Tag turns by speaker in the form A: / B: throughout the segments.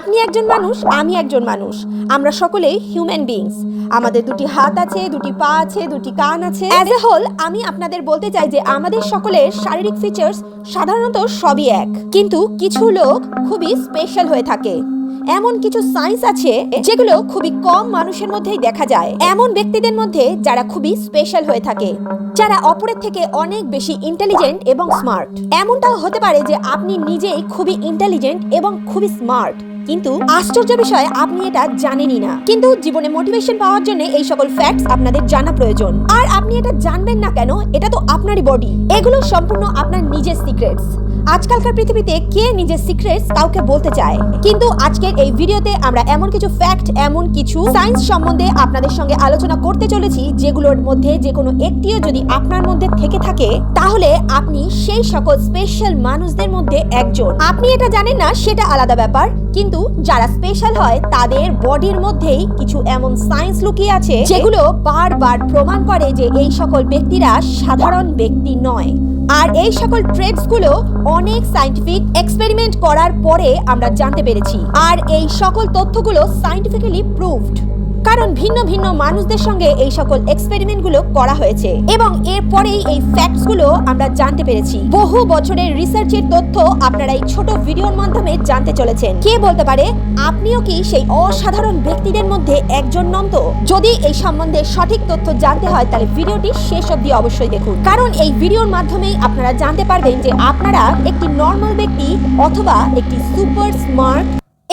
A: আপনি একজন মানুষ, আমি একজন মানুষ, আমরা সকলেই হিউম্যান বিংস। আমাদের দুটি হাত আছে, দুটি পা আছে, দুটি কান আছে। অ্যাজ এ হোল আমি আপনাদের বলতে চাই যে আমাদের সকলের শারীরিক ফিচার্স সাধারণত সবই এক, কিন্তু কিছু লোক খুবই স্পেশাল হয়ে থাকে। এমন কিছু সাইন্স আছে যেগুলো খুবই কম মানুষের মধ্যেই দেখা যায়, এমন ব্যক্তিদের মধ্যে যারা খুবই স্পেশাল হয়ে থাকে, যারা অপরের থেকে অনেক বেশি ইন্টেলিজেন্ট এবং স্মার্ট। এমনটাও হতে পারে যে আপনি নিজেই খুবই ইন্টেলিজেন্ট এবং খুবই স্মার্ট, কিন্তু আশ্চর্য বিষয় আপনি এটা জানেনই না। কিন্তু জীবনে মোটিভেশন পাওয়ার জন্য এই সকল ফ্যাক্টস আপনাদের জানা প্রয়োজন। আর আপনি এটা জানবেন না কেন? এটা তো আপনারই বডি, এগুলো সম্পূর্ণ আপনার নিজের সিক্রেটস। আজকালকার পৃথিবীতে কে নিজের সিক্রেটস কাউকে বলতে চায়? কিন্তু আজকের এই ভিডিওতে আমরা এমন কিছু ফ্যাক্ট, এমন কিছু সায়েন্স সম্বন্ধে আপনাদের সঙ্গে আলোচনা করতে চলেছি যেগুলোর মধ্যে যে কোনো একটিও যদি আপনার মধ্যে থেকে থাকে তাহলে আপনি সেই সকল স্পেশাল মানুষদের মধ্যে একজন। আপনি এটা জানেন না সেটা আলাদা ব্যাপার, কিন্তু যারা স্পেশাল হয় তাদের বডির মধ্যেই কিছু এমন সায়েন্স লুকিয়ে আছে যেগুলো বারবার প্রমাণ করে যে এই সকল ব্যক্তিরা সাধারণ ব্যক্তি নয়। আর এই সকল ট্রেডস গুলো অনেক সায়েন্টিফিক এক্সপেরিমেন্ট করার পরে আমরা জানতে পেরেছি, আর এই সকল তথ্যগুলো সায়েন্টিফিক্যালি প্রুভড, কারণ ভিন্ন ভিন্ন মানুষদের সঙ্গে এই সকল এক্সপেরিমেন্ট গুলো করা হয়েছে এবং এরপরেই এই ফ্যাক্টস গুলো আমরা জানতে পেরেছি। বহু বছরের রিসার্চের তথ্য আপনারা এই ছোট ভিডিওর মাধ্যমে জানতে চলেছেন। কে বলতে পারে আপনিও কি সেই অসাধারণ ব্যক্তিদের মধ্যে একজন নন? তো যদি এই সম্বন্ধে সঠিক তথ্য জানতে হয় তাহলে ভিডিওটি শেষ অবধি অবশ্যই দেখুন, কারণ এই ভিডিওর মাধ্যমেই আপনারা জানতে পারবেন যে আপনারা একটি নর্মাল ব্যক্তি অথবা একটি সুপার স্মার্ট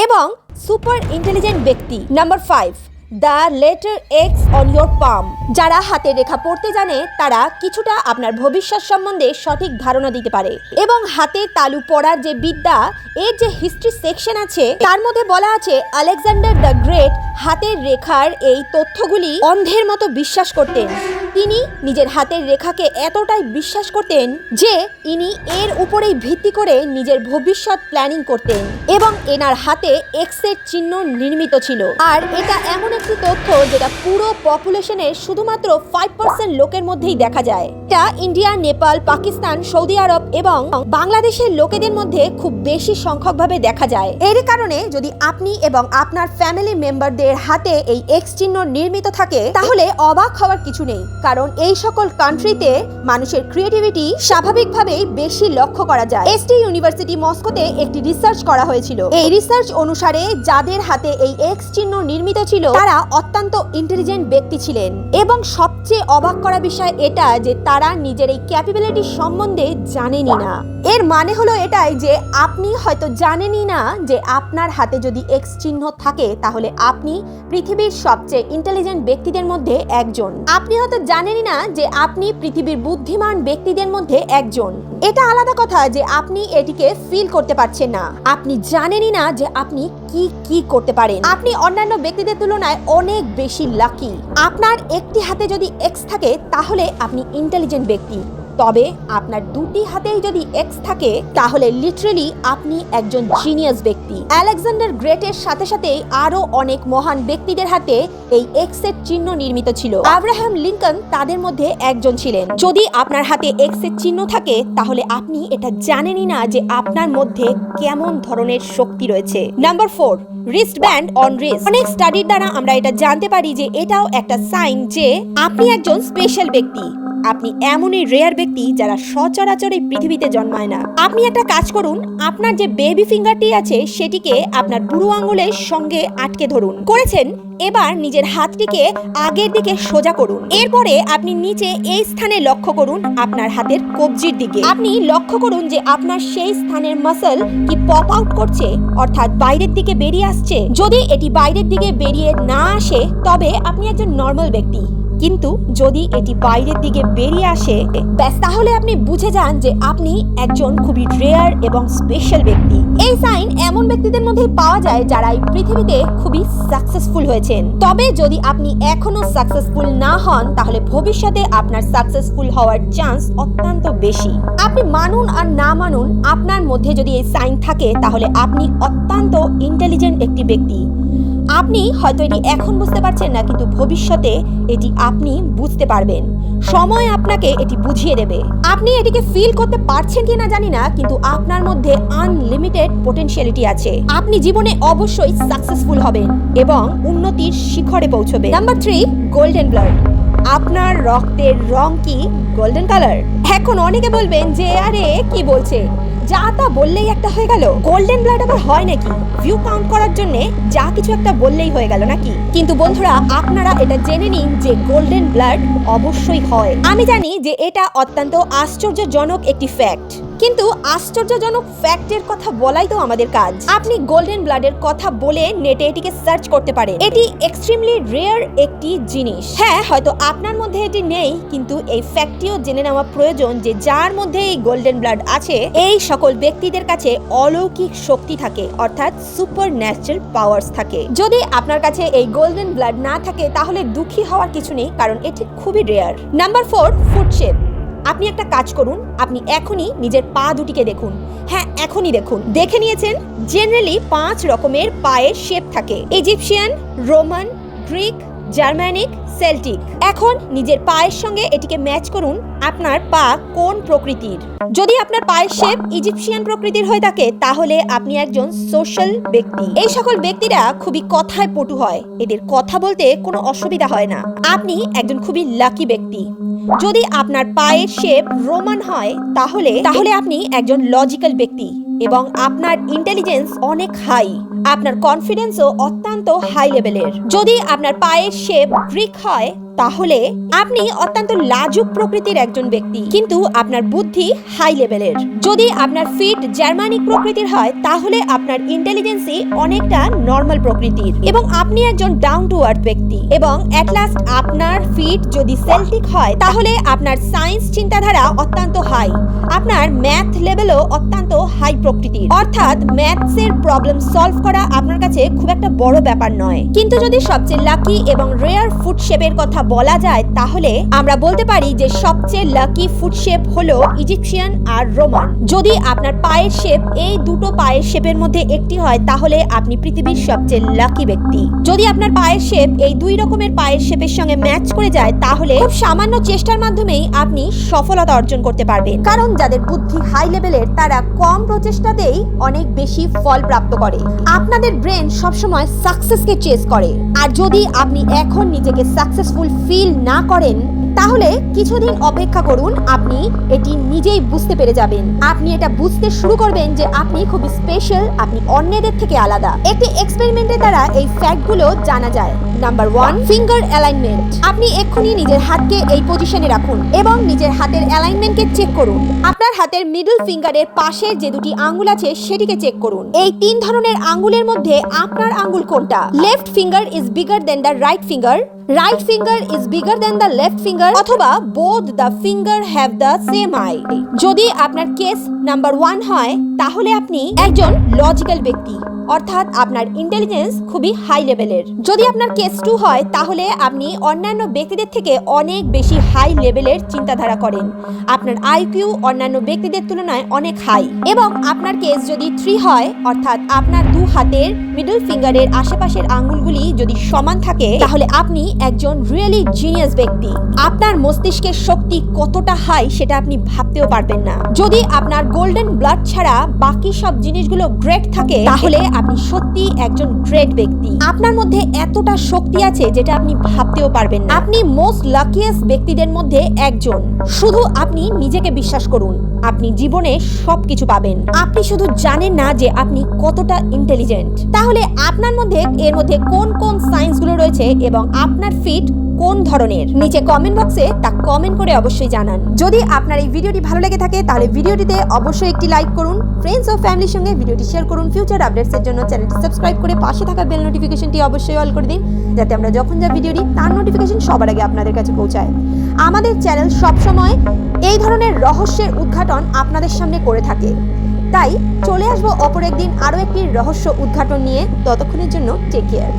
A: এবং সুপার ইন্টেলিজেন্ট ব্যক্তি। Number 5, the letter X on your palm. যারা হাতের রেখা পড়তে জানে তারা কিছুটা আপনার ভবিষ্যৎ সম্বন্ধে সঠিক ধারণা দিতে পারে, এবং হাতের তালু পড়ার যে বিদ্যা, এর যে হিস্ট্রি সেকশন আছে তার মধ্যে বলা আছে আলেকজান্ডার দ্য গ্রেট হাতের রেখার এই তথ্যগুলি অন্ধের মতো বিশ্বাস করতেন। তিনি নিজের হাতের রেখাকে এতটাই বিশ্বাস করতেন যে ইনি এর উপরেই ভিত্তি করে নিজের ভবিষ্যৎ প্ল্যানিং করতেন, এবং এনার হাতে এক্স এর চিহ্ন নির্মিত ছিল। আর এটা এমন একটি তথ্য যেটা পুরো পপুলেশনের শুধুমাত্র 5% লোকের মধ্যেই দেখা যায়। এটা ইন্ডিয়া, নেপাল, পাকিস্তান, সৌদি আরব এবং বাংলাদেশের লোকেদের মধ্যে খুব বেশি সংখ্যকভাবে দেখা যায়। এর কারণে যদি আপনি এবং আপনার ফ্যামিলি মেম্বারদের হাতে এই এক্স চিহ্ন নির্মিত থাকে তাহলে অবাক হওয়ার কিছু নেই, কারণ এই সকল কান্ট্রিতে মানুষের ক্রিয়েটিভিটি স্বাভাবিকভাবেই বেশি লক্ষ্য করা যায়। এসটি ইউনিভার্সিটি মস্কোতে একটি রিসার্চ করা হয়েছিল। এই রিসার্চ অনুসারে যাদের হাতে এই এক্স চিহ্ন নির্মিত ছিল তারা অত্যন্ত ইন্টেলিজেন্ট ব্যক্তি ছিলেন, এবং সবচেয়ে অবাক করা বিষয় এটা যে তারা নিজের এই ক্যাপাবিলিটি সম্বন্ধে জানেনই না। এর মানে হলো এটাই যে আপনি হয়তো জানেনই না যে আপনার হাতে যদি এক্স চিহ্ন থাকে তাহলে আপনি পৃথিবীর সবচেয়ে ইন্টেলিজেন্ট ব্যক্তিদের মধ্যে একজন। আপনি হয়তো জানেনই না যে আপনি পৃথিবীর বুদ্ধিমান ব্যক্তিদের মধ্যে একজন। এটা আলাদা কথা যে আপনি এটিকে ফিল করতে পারছেন না। আপনি জানেনই না যে আপনি কি কি করতে পারেন। আপনি অন্যান্য ব্যক্তিদের তুলনায় অনেক বেশি লাকি। আপনার একটি হাতে যদি এক্স থাকে তাহলে আপনি ইন্টেলিজেন্ট ব্যক্তি, তবে আপনার দুটি হাতেই যদি এক্স থাকে তাহলে লিটারালি আপনি একজন জিনিয়াস ব্যক্তি। আলেকজান্ডার গ্রেটের সাথে সাথে আরো অনেক মহান ব্যক্তিদের হাতে এই এক্স এর চিহ্ন নির্মিত ছিল। আব্রাহাম লিঙ্কন তাদের মধ্যে একজন ছিলেন। যদি আপনার হাতে এক্স এর চিহ্ন থাকে তাহলে আপনি এটা জানেনই না যে আপনার মধ্যে কেমন ধরনের শক্তি রয়েছে। Number 4, wrist band on wrist. অনেক স্টাডির দ্বারা আমরা এটা জানতে পারি যে এটাও একটা সাইন যে আপনি একজন স্পেশাল ব্যক্তি। আপনি এমনই রেয়ার ব্যক্তি যারা সচরাচর এই পৃথিবীতে জন্মায় না। আপনি একটা কাজ করুন, আপনার যে বেবি ফিঙ্গারটি আছে সেটিকে আপনার বুড়ো আঙুলের সঙ্গে আটকে ধরুন। করেছেন? এবার নিজের হাতটিকে আগের দিকে সোজা করুন। এরপরে আপনি নিচে এই স্থানে লক্ষ্য করুন, আপনার হাতের কবজির দিকে। আপনি লক্ষ্য করুন যে আপনার সেই স্থানের মাসল কি পপ আউট করছে, অর্থাৎ বাইরের দিকে বেরিয়ে আসছে। যদি এটি বাইরের দিকে বেরিয়ে না আসে তবে আপনি একজন নর্মাল ব্যক্তি, কিন্তু যদি এটি বাইরের দিকে বেরিয়ে আসে ব্যাস তাহলে আপনি বুঝে যান যে আপনি একজন খুবই রেয়ার এবং স্পেশাল ব্যক্তি। এই সাইন এমন ব্যক্তিদের মধ্যে পাওয়া যায় যারা এই পৃথিবীতে খুবই সাকসেসফুল হয়েছেন। তবে যদি আপনি এখনো সাকসেসফুল না হন তাহলে ভবিষ্যতে আপনার সাকসেসফুল হওয়ার চান্স অত্যন্ত বেশি। আপনি মানুন আর না মানুন, আপনার মধ্যে যদি এই সাইন থাকে তাহলে আপনি অত্যন্ত ইন্টেলিজেন্ট একটি ব্যক্তি। আপনি হয়তো এটি এখন বুঝতে পারছেন না, কিন্তু ভবিষ্যতে এটি আপনি বুঝতে পারবেন। সময় আপনাকে এটি বুঝিয়ে দেবে। আপনি এটিকে ফিল করতে পারছেন কিনা জানি না, কিন্তু আপনার মধ্যে আনলিমিটেড পোটেনশিয়ালিটি আছে। আপনি জীবনে অবশ্যই সাকসেসফুল হবেন এবং উন্নতির শিখরে পৌঁছবেন। Number 3, golden blood. আপনার রক্তের রং কি গোল্ডেন কালার? এখন অনেকে বলবেন যে আরে কি বলছে, যা তা বললেই একটা হয়ে গেল, গোল্ডেন ব্লাড আবার হয় নাকি? ভিউ কাউন্ট করার জন্য যা কিছু একটা বললেই হয়ে গেল নাকি? কিন্তু বন্ধুরা, আপনারা এটা জেনে নিন যে গোল্ডেন ব্লাড অবশ্যই হয়। আমি জানি যে এটা অত্যন্ত আশ্চর্যজনক একটি ফ্যাক্ট, কিন্তু আশ্চর্যজনক ফ্যাক্টের কথা বলাই তো আমাদের কাজ। আপনি গোল্ডেন ব্লাডের কথা বলে নেটে এটিকে সার্চ করতে পারেন। এটি এক্সট্রিমলি রেয়ার একটি জিনিস। হ্যাঁ, হয়তো আপনার মধ্যে এটি নেই, কিন্তু এই ফ্যাক্টটিও জেনে নেওয়া প্রয়োজন যে যার মধ্যে এই গোল্ডেন ব্লাড আছে, এই সকল ব্যক্তিদের কাছে অলৌকিক শক্তি থাকে, অর্থাৎ সুপার ন্যাচারাল পাওয়ার্স থাকে। যদি আপনার কাছে এই গোল্ডেন ব্লাড না থাকে তাহলে দুঃখী হওয়ার কিছু নেই, কারণ এটি খুবই রেয়ার। Number 4, foot shape. আপনি একটা কাজ করুন, আপনি এখনই নিজের পা দুটিকে দেখুন। হ্যাঁ, এখনই দেখুন। দেখে নিয়েছেন জেনারেলি 5 রকমের পায়ের শেপ থাকে: Egyptian, Roman, Greek, Germanic, Celtic. এখন নিজের পায়ের সঙ্গে এটিকে ম্যাচ করুন, আপনার পা কোন প্রকৃতির। যদি আপনার পায়ের শেপ ইজিপশিয়ান প্রকৃতির হয়ে থাকে তাহলে আপনি একজন সোশ্যাল ব্যক্তি। এই সকল ব্যক্তিরা খুবই কথায় পটু হয়, এদের কথা বলতে কোনো অসুবিধা হয় না। আপনি একজন খুবই লাকি ব্যক্তি। যদি আপনার পায়ের শেপ রোমান হয় তাহলে আপনি একজন লজিক্যাল ব্যক্তি এবং আপনার ইন্টেলিজেন্স অনেক হাই। আপনার কনফিডেন্সও অত্যন্ত হাই লেভেলের। যদি আপনার পায়ের শেপ গ্রিক হয় তাহলে আপনি অত্যন্ত লাজুক প্রকৃতির একজন ব্যক্তি, কিন্তু আপনার বুদ্ধি হাই লেভেলের। যদি আপনার ফিট জার্মানিক প্রকৃতির হয় তাহলে আপনার ইন্টেলিজেন্সই অনেকটা নর্মাল প্রকৃতির এবং আপনি একজন ডাউন টু আর্থ ব্যক্তি। এবং এট লাস্ট আপনার ফিট যদি সেল্টিক হয় তাহলে আপনার সায়েন্স চিন্তাধারা অত্যন্ত হাই, আপনার ম্যাথ লেভেলও অত্যন্ত হাই প্রকৃতির, অর্থাৎ ম্যাথসের প্রবলেম সলভ করা আপনার কাছে খুব একটা বড় ব্যাপার নয়। কিন্তু যদি সবচেয়ে লাকি এবং রেয়ার ফুট শেপের কথা বলা যায় তাহলে আমরা বলতে পারি যে সবচেয়ে লাকি ফুট শেপ হলো ইজিপশিয়ান আর রোমান। যদি আপনার পায়ের শেপ এই দুটো পায়ের শেপের মধ্যে একটি হয় তাহলে আপনি পৃথিবীর সবচেয়ে লাকি ব্যক্তি। যদি আপনার পায়ের শেপ এই 2 রকমের পায়ের শেপের সঙ্গে ম্যাচ করে যায় তাহলে খুব সামান্য চেষ্টার মাধ্যমেই আপনি সফলতা অর্জন করতে পারবেন, কারণ যাদের বুদ্ধি হাই লেভেলের তারা কম প্রচেষ্টাতেই অনেক বেশি ফল প্রাপ্ত করে। আপনাদের ব্রেন সবসময় সাকসেসকে চেস করে, আর যদি আপনি এখন নিজেকে সাকসেসফুল ফিল না করেন তাহলে কিছুদিন অপেক্ষা করুন, আপনি এটি নিজেই বুঝতে পেরে যাবেন। আপনি এটা বুঝতে শুরু করবেন যে আপনি খুব স্পেশাল, আপনি অন্যদের থেকে আলাদা। একটি এক্সপেরিমেন্টের দ্বারা এই ফ্যাক্টগুলো জানা যায়। Number 1, finger alignment. আপনি এক্ষুনি নিজের হাতকে এই পজিশনে রাখুন এবং নিজের হাতের অ্যালাইনমেন্টকে চেক করুন। আপনার হাতের মিডল ফিঙ্গারের পাশের যে দুটি আঙ্গুল আছে সেটিকে চেক করুন। এই 3 ধরনের আঙ্গুলের মধ্যে আপনার আঙ্গুল কোনটা? Left finger is bigger then the right finger, right finger is bigger than the left finger, অথবা both the finger have the same eye। যদি আপনার কেস নাম্বার 1 হয় তাহলে আপনি একজন লজিক্যাল ব্যক্তি, অর্থাৎ আপনার ইন্টেলিজেন্স খুবই হাই লেভেলের। যদি আপনার কেস 2 হয় তাহলে আপনি অন্যান্য ব্যক্তিদের থেকে অনেক বেশি হাই লেভেলের চিন্তাধারা করেন, আপনার আইকিউ অন্যান্য ব্যক্তিদের তুলনায় অনেক হাই। এবং আপনার কেস যদি 3 হয়, অর্থাৎ আপনার 2 হাতের মিডল ফিঙ্গারের আশেপাশের আঙ্গুলগুলি যদি সমান থাকে তাহলে আপনি একজন রিয়েলি জিনিয়াস ব্যক্তি। আপনার মস্তিষ্কের শক্তি কতটা হাই সেটা আপনি ভাবতেও পারবেন না। যদি আপনার গোল্ডেন ব্লাড ছাড়া বাকি সব জিনিসগুলো গ্রেট থাকে তাহলে আপনি সত্যি একজন গ্রেট ব্যক্তি। আপনার মধ্যে এতটা শক্তি আছে যেটা আপনি ভাবতেও পারবেন না। আপনি মোস্ট লাকিয়েস্ট ব্যক্তিদের মধ্যে একজন। শুধু আপনি নিজেকে বিশ্বাস করুন, আপনি জীবনে সবকিছু পাবেন। আপনি শুধু জানেন না যে আপনি কতটা ইন্টেলিজেন্ট। তাহলে আপনার মধ্যে এর মধ্যে কোন কোন সায়েন্সগুলো রয়েছে এবং আপনার ফিট কোন ধরনের, নিচে কমেন্ট বক্সে তা কমেন্ট করে অবশ্যই জানান। যদি আপনার এই ভিডিওটি ভালো লেগে থাকে তাহলে ভিডিওটিতে অবশ্যই একটি লাইক করুন, ফ্রেন্ডস ও ফ্যামিলির সঙ্গে ভিডিওটি শেয়ার করুন। ফিউচার আপডেটসের জন্য চ্যানেলটি সাবস্ক্রাইব করে পাশে থাকা বেল নোটিফিকেশনটি অবশ্যই অল করে দিন, যাতে আমরা যখন যা ভিডিও দিই তার নোটিফিকেশন সবার আগে আপনাদের কাছে পৌঁছায়। আমাদের চ্যানেল সবসময় এই ধরনের রহস্যের উদ্ঘাটন আপনাদের সামনে করে থাকে, তাই চলে আসবো অপর একদিন আরও একটি রহস্য উদ্ঘাটন নিয়ে। ততক্ষণের জন্য টেক কেয়ার।